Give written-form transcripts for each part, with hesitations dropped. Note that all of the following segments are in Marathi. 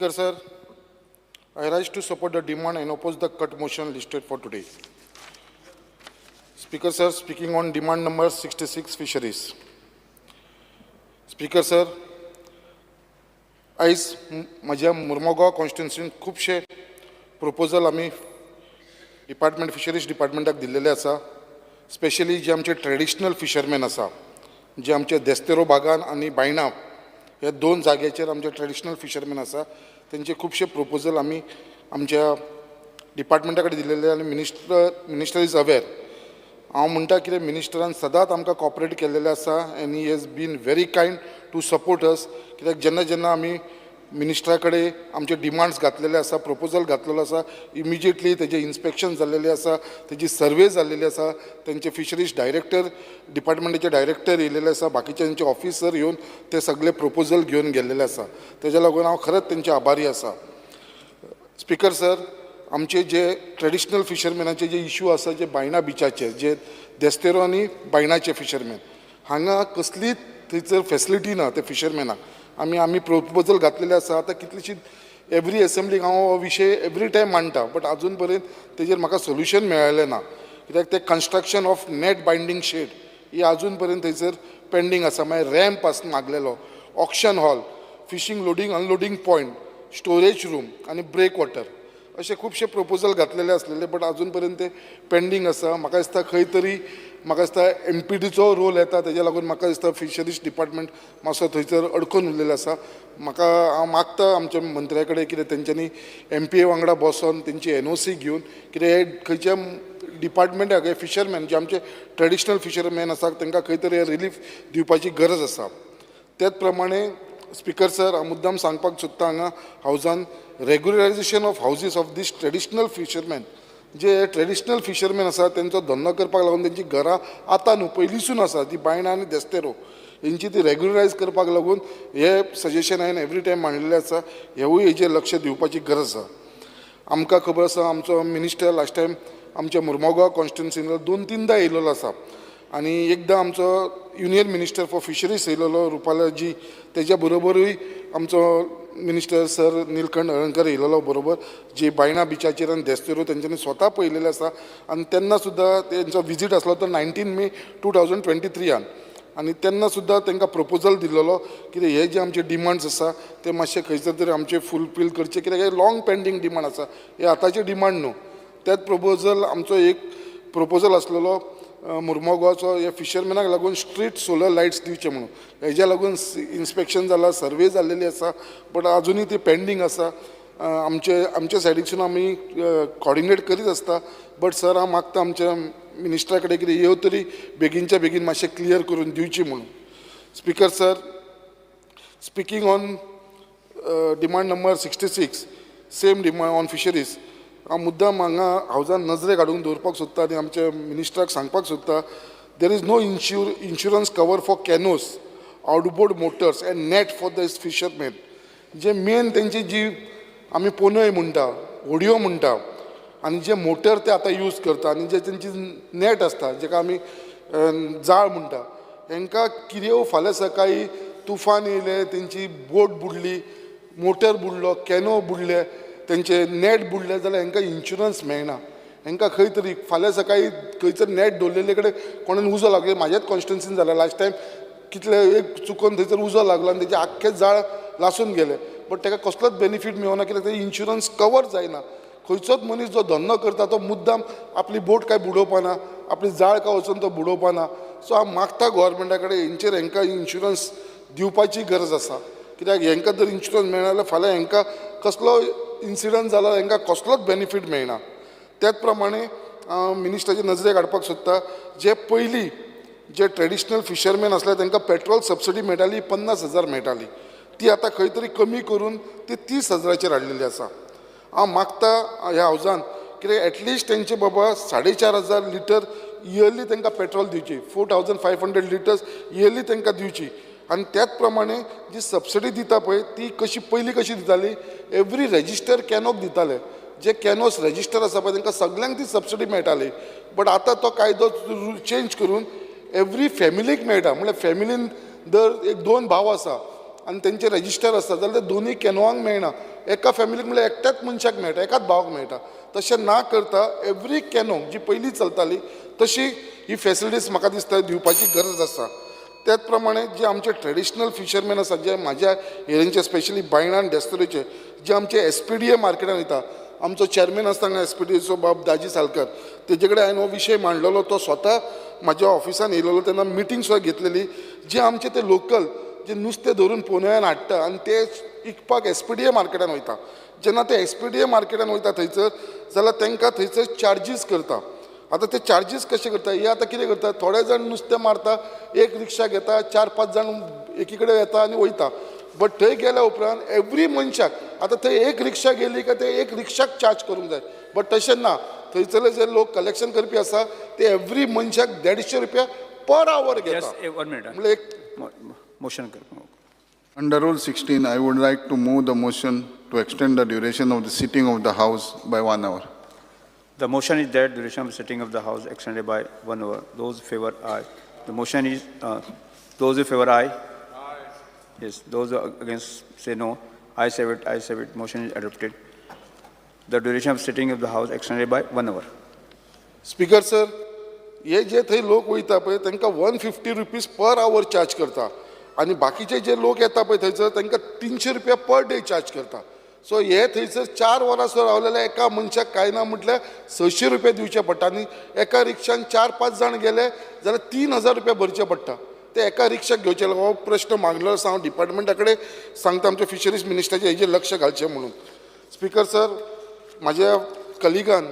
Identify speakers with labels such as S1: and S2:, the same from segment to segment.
S1: Speaker, sir, I rise to support the demand and oppose the cut motion listed for today. Speaker, sir, speaking on demand number 66 fisheries. Speaker, sir, आयज माझ्या मुर्मगांव कॉन्स्टिट्युन्सीन खूबशे प्रपोजल आमी डिपार्टमेंट फिशरीज डिपार्टमेंटाक दिल्लेले आसा. स्पेशली जे आमचे ट्रेडिशनल फिशरमॅन आसा, जे आमचे देस्तेरो बागान आनी बायणा ह्या दोन जाग्याचेर आमचे ट्रेडिशनल फिशरमॅन आसा, त्यांचे खूबशे प्रपोजल आमी आमच्या डिपार्टमेंटा कडेन दिल्लेले आनी मिनिस्टर इज अवेर. हांव म्हणटा कितें, मिनिस्टरान सदांच आमकां कॉपरेट केल्लेलें आसा and he has been very kind to support us. कित्याक जेन्ना जेन्ना आमी मिनिस्टरा कडेन आमचे डिमांड्स घातलेले आसा, प्रपोजल घातलेलो आसा, इमिजिएटली तेजे इन्स्पेक्शन जाल्लेलें आसा, तेजी सर्वे जाल्लेली आसा, तेंचे फिशरीज डायरेक्टर डिपार्टमेंटाचे डायरेक्टर येयलेले आसा, बाकीचे तेंचे ऑफिसर येवन ते सगळे प्रपोजल घेवन गेल्लेले आसा. तेज्या लागून हांव खरेंच तेंचे आभारी आसा. स्पीकर सर, आमचे जे ट्रेडिशनल फिशरमॅनाचे जे इश्यू आसा, जे बायणा बिचाचे, जे देस्तेरो आनी बायणाचे फिशरमॅन, हांगा कसलीच थंयसर फेसिलिटी ना ते फिशरमॅनाक. आमी प्रपोजल घातलेले आसा. आतां कितलीशीं एवरी एसेंब्लीक हांव हो विशय एवरी टायम मांडटा, बट आजून पर्यंत तेजेर म्हाका सोल्युशन मेळ्ळें ना. कित्याक ते construction of net binding shed ही आजून पर्यंत थंयसर पेंडींग आसा. मागीर रॅम्प आसा मागलेलो, auction hall, fishing loading unloading point, storage room आनी ब्रेक वॉटर, अशे खुबशे प्रपोजल घातलेले आसलेले, बट आजून पर्यंत ते पेंडींग आसा. म्हाका दिसता खंय तरी MPDचो रोल येता, तेज्या लागून म्हाका दिसता फिशरीज डिपार्टमेंट मातसो थंयसर अडकून उरलेलो आसा. हांव मागता आमच्या मंत्र्या कडेन कितें तेंच्यांनी MPA वांगडा बसोन तेंची NOC घेवन कितें हे खंयच्या डिपार्टमेंटाक हे फिशरमॅन जे आमचे ट्रेडिशनल फिशरमॅन आसा तांकां खंय तरी रिलीफ दिवपाची गरज आसा. त्याच प्रमाणे स्पीकर सर, हांव मुद्दाम सांगपाक सोदता हांगा हावजान regularisation of houses of these traditional fisherman. जे ट्रेडिशनल फिशरमॅन आसा तेंचो धंदो करपाक लागून तेंची घरां आतां न्हू पयलींसून आसा, ती बायणा आनी देस्तेरो हेंची ती रेग्युलरायज करपाक लागून हे सजेशन हांवें एवरी टायम मांडलेलें आसा. हेवूय हेजेर लक्ष दिवपाची गरज आसा. आमकां खबर आसा आमचो मिनिस्टर लास्ट टायम आमच्या मुर्मगांव कॉन्स्टिट्युन्सीन 2-3दां येयलेलो आसा, आनी एकदां आमचो युनियन मिनिस्टर फॉर फिशरीज येयलेलो रुपालाजी, तेज्या बरोबरूय आमचो मिनिस्टर सर नीलकंठ अळंकर येयलेलो बरोबर, जी बायणा बिचाचेर आनी देस्तेरो तेंच्यांनी स्वता पळयलेले आसा. आनी तेन्ना सुद्दां तेंचो विजीट आसलो तो 19 मे 2023 आनी तेन्ना सुद्दां तांकां प्रपोजल दिल्लो कितें हे जे आमचे डिमांड्स आसा ते मातशे खंयसर तरी आमचे फुलफील करचे, कित्याक हे लॉंग पेंडींग डिमांड आसा, हे आतांचे डिमांड न्हू. त्याच प्रपोजल आमचो एक प्रपोजल आसलेलो मुर्मगांवचो, हे फिशरमॅनाक लागून स्ट्रीट सोलर लायट्स दिवचे म्हणून. हेज्या लागून इन्स्पेक्शन जालां, सर्वे जाल्लेली आसा, बट आजुनूय ती पेंडींग आसा. आमचे सायडीसून आमी कॉर्डिनेट करीत आसता, बट सर हांव मागता आमच्या मिनिस्टरा कडेन कितें ह्यो तरी बेगीनच्या बेगीन मातशें क्लियर करून दिवची म्हणून. Speaker sir, speaking on demand number 66 same demand on fisheries, हांव मुद्दाम हांगा हावजान नजरे काडून दवरपाक सोदता आनी आमच्या मिनिस्टराक सांगपाक सोदता, there is no insurance cover for canoes, outboard motors and net for the fisherman. जे मेन तेंची जी आमी पोनय म्हणटा, होडयो म्हणटा, आनी जे मोटर ते आतां यूज करता, आनी जे तेंची नेट आसता जेका आमी जाळ म्हणटा, हांकां कितें फाल्यां सकाळी तुफान येयलें, तेंची बोट बुडली, मोटर बुडलो, कॅनो बुडले, तेंचे नेट बुडले जाल्यार हांकां इन्शुरन्स मेळना. हांकां खंय तरी फाल्यां सकाळी खंयसर नेट दवरलेले कडेन कोणान उजो लागलो, म्हाज्याच कॉन्स्टिट्युन्सीन जालें लास्ट टायम, कितले एक चुकोन थंयसर उजो लागलो आनी तेजे आख्खे जाळ लासून गेले, बट ताका कसलोच बेनिफीट मेळना, कित्याक ते इन्शुरन्स कवर जायना. खंयचोच मनीस जो धंदो करता तो मुद्दाम आपली बोट काय बुडोवपाना, आपली जाळ काय वचून तो बुडोवपाना. सो हांव मागता गोवोरमेंटा कडेन हांकां इन्शुरन्स दिवपाची गरज आसा, कित्याक हांकां जर इन्शुरन्स मेळना जाल्यार फाल्यां हांकां कसलो इन्सिडंट जाला हांकां कसलोच बेनिफीट मेळना. त्याच प्रमाणे हांव मिनिस्टराचे नजरेक हाडपाक सोदता, जे पयलीं जे ट्रेडिशनल फिशरमॅन आसले तांकां पेट्रोल सबसिडी मेळटाली 50,000 मेळटाली, ती आतां खंय तरी कमी करून ती 30,000चेर हाडलेली आसा. हांव मागता ह्या हावजान कितें एटलिस्ट तेंचे बाबा 4,500 लिटर इयरली तांकां पेट्रोल दिवची, 4,500 लिटर्स इयरली तांकां दिवची. आनी त्याच प्रमाणे जी सबसिडी दिता पळय ती पयलीं कशी दिताली, एवरी रेजिस्टर कॅनोक दिताले. जे कॅनोस रेजिस्टर आसा पळय तांकां सगळ्यांक ती सबसिडी मेळटाली, बट आतां तो कायदो चेंज करून एवरी फॅमिलीक मेळटा. म्हळ्यार फॅमिलीन दर एक 2 भाव आसा आनी तेंचे रजिस्टर आसता जाल्यार ते दोनूय केनवांक मेळना, एका फॅमिलीक म्हळ्यार एकट्याच मनशाक मेळटा, एकाच भावाक मेळटा. तशें ना करता एवरी कॅनो जी पयलीं चलताली तशी ही फॅसिलिटीज म्हाका दिसता दिवपाची गरज आसा. त्याच प्रमाणे जे आमचे ट्रेडिशनल फिशरमॅन आसा, जे म्हाज्या एरियेचे स्पेशली बायणा आनी डेस्तोरेचे जे आमचे SPDA मार्केटान वयता, आमचो चॅरमॅन आसता हांगा SPDAचो बाब दाजी सालकर, तेजे कडेन हांवें हो विशय मांडलेलो. तो स्वता म्हाज्या ऑफिसान येयलेलो, तेन्ना मिटींग सुद्दां घेतलेली. जे आमचे ते लोकल जे नुस्तें धरून पोन्यान हाडटा आनी ते विकपाक SPDA मार्केटान वयता, जेन्ना ते SPDA मार्केटान वयता थंयसर जाल्यार तांकां थंयसर चार्जीस करता. आतां ते चार्जीस कशे करता, हे आतां कितें करता, थोडे जाण नुस्तें मारता, एक रिक्षा घेता, 4-5 जाण एकी कडेन येता आनी वयता. बट थंय गेल्या उपरांत एवरी मनशाक, आतां थंय एक रिक्षा गेली काय ते एक रिक्षाक चार्ज करूंक जाय. बट तशें ना, थंयसरले जे लोक कलेक्शन करपी आसा ते एवरी मनशाक 150 रुपया पर आवर घेता. म्हणजे एक
S2: मोशन कर.
S3: Under Rule 16, I would like to move the motion to extend the duration of the sitting of the House by 1 hour.
S2: The motion is that duration of sitting of the House extended by 1 hour. Those in favor, aye. The motion is, those in favor, aye. Yes, those against say no. Ayes have it, ayes have it. Motion is adopted. The duration of sitting of the House extended by 1 hour.
S1: Speaker sir, हे जे थंय लोक वयता पळय तांकां 150 रुपीज पर आवर चार्ज करता आनी बाकीचे जे लोक येता पळय थंयसर तांकां 300 रुपया पर डे चार्ज करता. सो हे थंयसर 4 वरां सुद्दां रावलेल्या एका मनशाक कांय ना म्हटल्यार 600 रुपया दिवचे पडटा आनी एका रिक्षान 4-5 जाण गेले जाल्यार 3000 रुपया भरचे पडटा. ते एका रिक्षाक घेवचे. हो प्रश्न मागलो आसा, हांव डिपार्टमेंटा कडेन सांगता आमच्या फिशरीज मिनिस्टराचे हेजेर लक्ष घालचें म्हणून. स्पीकर सर, म्हाज्या कलिगान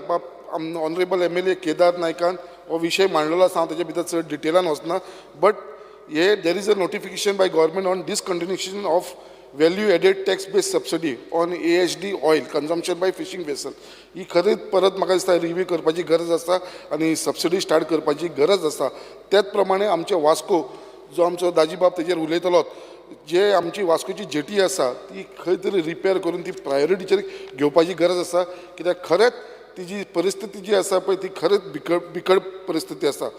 S1: ऑनरेबल MLA केदार नायकान हो विशय मांडलेलो आसा, हांव तेजे भितर चड डिटेलान वचना. बट हे there is a notification by government on discontinuation of value added tax based subsidy on AHD oil consumption by fishing vessel. ही खरीच परत म्हाका दिसता रिव्यू करपाची गरज आसा आनी सबसिडी स्टार्ट करपाची गरज आसा. त्याच प्रमाणे आमचे वास्को जो आमचो दाजीबाब तेजेर उलयतलो, जे आमची वास्कोची जेटी आसा ती खंय तरी रिपेर करून ती प्रायोरिटीचेर घेवपाची गरज आसा, कित्याक खरेंच तिजी परिस्थिती जी आसा पळय ती खरेंच बिकट परिस्थिती आसा.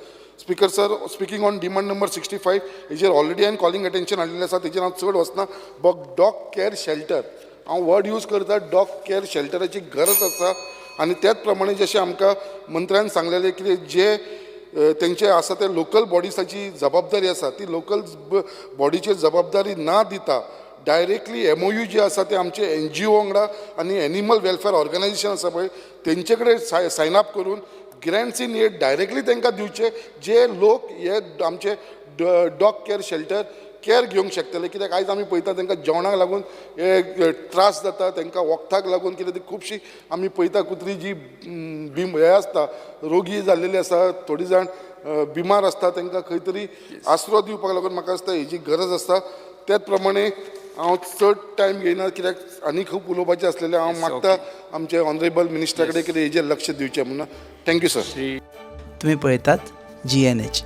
S1: Speaker sir, speaking on demand number 65, हेजेर ऑलरेडी हांवें कॉलिंग अटेन्शन हाडलेलें आसा, तेजेर हांव चड वचना. बट डॉग केअर शेल्टर, हांव वर्ड यूज करता, डॉग केअर शेल्टराची गरज आसा. आनी त्याच प्रमाणे जशें आमकां मंत्र्यान सांगलेलें की जे तेंचे आसा ते लोकल बॉडीसाची जबाबदारी आसा, ती लोकल बॉडीचेर जबाबदारी ना दिता डायरेक्टली MOU जे आसा ते आमचे NGO वांगडा आनी एनिमल वेलफेअर ऑर्गनायझेशन आसा पळय तेंचे कडेन सायन अप करून ग्रँट्स इन एड डायरेक्टली तांकां दिवचे, जे लोक हे आमचे डॉग केअर शेल्टर केअर घेवंक शकतले. कित्याक आयज आमी पळयता तांकां जेवणाक लागून त्रास जाता, तांकां वखदाक लागून कितें ती खुबशी आमी पळयता कुत्री जी हे आसता रोगी जाल्लेली आसा, थोडी जाण बिमार आसता, तांकां खंय तरी आसरो दिवपाक लागून म्हाका दिसता हेजी गरज आसता. त्याच प्रमाणे हांव चड टायम घेयना कित्याक आनी खूब उलोवपाचें आसलेलें. हांव मागता आमचे ऑनरेबल मिनिस्टरा कडेन कितें हेजेर लक्ष दिवचें म्हणून. Thank you sir.
S4: तुम्ही पळयतात GNH.